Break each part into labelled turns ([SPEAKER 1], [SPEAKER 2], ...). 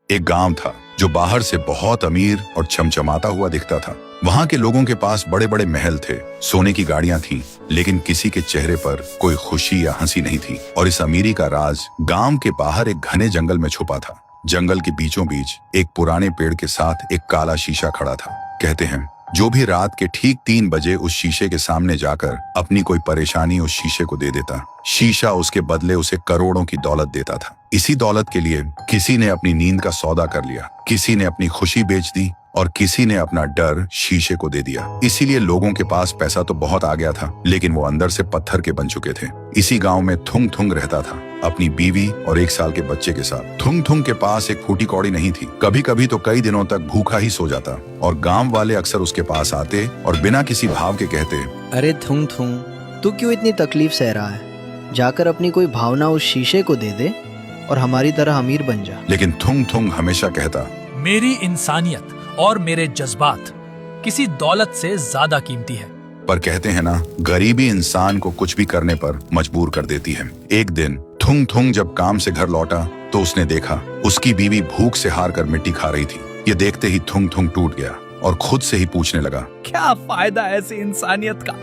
[SPEAKER 1] एक गांव था जो बाहर से बहुत अमीर और चमचमाता हुआ दिखता था। वहां के लोगों के पास बड़े बड़े महल थे, सोने की गाड़ियां थीं, लेकिन किसी के चेहरे पर कोई खुशी या हंसी नहीं थी। और इस अमीरी का राज गांव के बाहर एक घने जंगल में छुपा था। जंगल के बीचों बीच एक पुराने पेड़ के साथ एक काला शीशा खड़ा था। कहते हैं जो भी रात के ठीक 3 बजे उस शीशे के सामने जाकर अपनी कोई परेशानी उस शीशे को दे देता, शीशा उसके बदले उसे करोड़ों की दौलत देता था। इसी दौलत के लिए किसी ने अपनी नींद का सौदा कर लिया, किसी ने अपनी खुशी बेच दी और किसी ने अपना डर शीशे को दे दिया। इसीलिए लोगों के पास पैसा तो बहुत आ गया था, लेकिन वो अंदर से पत्थर के बन चुके थे। इसी गांव में थुंग थुंग रहता था, अपनी बीवी और 1 साल के बच्चे के साथ। थुंग थुंग के पास एक फूटी कौड़ी नहीं थी। कभी कभी तो कई दिनों तक भूखा ही सो जाता और गांव वाले अक्सर उसके पास आते और बिना किसी भाव के कहते,
[SPEAKER 2] अरे थुंग थुंग, तू क्यों इतनी तकलीफ सह रहा है? जाकर अपनी कोई भावना उस शीशे को दे दे और हमारी तरह अमीर बन जा।
[SPEAKER 1] लेकिन थुंग थुंग हमेशा कहता,
[SPEAKER 3] मेरी इंसानियत और मेरे जज्बात किसी दौलत से ज्यादा कीमती है।
[SPEAKER 1] पर कहते हैं ना, गरीबी इंसान को कुछ भी करने पर मजबूर कर देती है। एक दिन थुंग थुंग जब काम से घर लौटा तो उसने देखा उसकी बीवी भूख से हार कर मिट्टी खा रही थी। ये देखते ही थुंग थुंग टूट गया और खुद से ही पूछने लगा,
[SPEAKER 3] क्या फायदा ऐसी इंसानियत का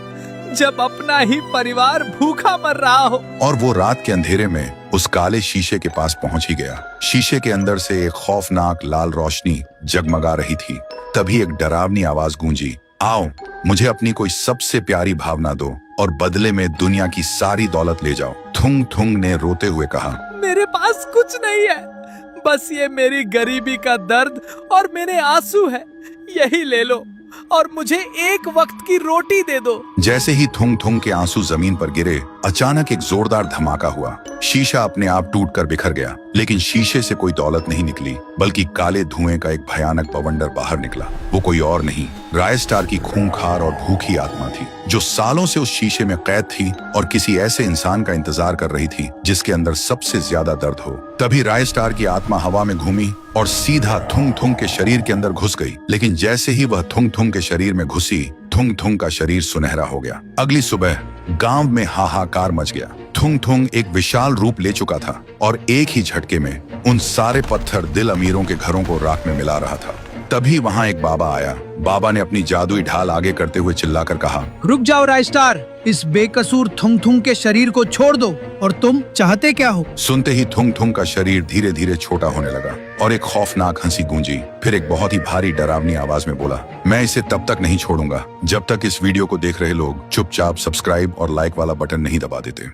[SPEAKER 3] जब अपना ही परिवार भूखा मर रहा हो।
[SPEAKER 1] और वो रात के अंधेरे में उस काले शीशे के पास पहुंच ही गया। शीशे के अंदर से एक खौफनाक लाल रोशनी जगमगा रही थी। तभी एक डरावनी आवाज गूंजी, आओ, मुझे अपनी कोई सबसे प्यारी भावना दो और बदले में दुनिया की सारी दौलत ले जाओ। थुंग थुंग ने रोते हुए कहा,
[SPEAKER 3] मेरे पास कुछ नहीं है, बस ये मेरी गरीबी का दर्द और मेरे आंसू है, यही ले लो और मुझे एक वक्त की रोटी दे दो।
[SPEAKER 1] जैसे ही थुंग थुंग के आंसू जमीन पर गिरे, अचानक एक जोरदार धमाका हुआ। शीशा अपने आप टूटकर बिखर गया, लेकिन शीशे से कोई दौलत नहीं निकली, बल्कि काले धुएं का एक भयानक बवंडर बाहर निकला। वो कोई और नहीं, रायस्टार की खूंखार और भूखी आत्मा थी, जो सालों से उस शीशे में कैद थी और किसी ऐसे इंसान का इंतजार कर रही थी जिसके अंदर सबसे ज्यादा दर्द हो। तभी रायस्टार की आत्मा हवा में घूमी और सीधा थुंग थुंग के शरीर के अंदर घुस गई। लेकिन जैसे ही वह थुंग थुंग के शरीर में घुसी, थुंग थुंग का शरीर सुनहरा हो गया। अगली सुबह गांव में हाहाकार मच गया। थुंग थुंग एक विशाल रूप ले चुका था और एक ही झटके में उन सारे पत्थर दिल अमीरों के घरों को राख में मिला रहा था। तभी वहां एक बाबा आया। बाबा ने अपनी जादुई ढाल आगे करते हुए चिल्लाकर कहा,
[SPEAKER 4] रुक जाओ रायस्टार, इस बेकसूर थुंग थुंग के शरीर को छोड़ दो। और तुम चाहते क्या हो?
[SPEAKER 1] सुनते ही थुंग थुंग का शरीर धीरे धीरे छोटा होने लगा और एक खौफनाक हंसी गूंजी। फिर एक बहुत ही भारी डरावनी आवाज में बोला, मैं इसे तब तक नहीं छोड़ूंगा जब तक इस वीडियो को देख रहे लोग चुपचाप सब्सक्राइब और लाइक वाला बटन नहीं दबा देते।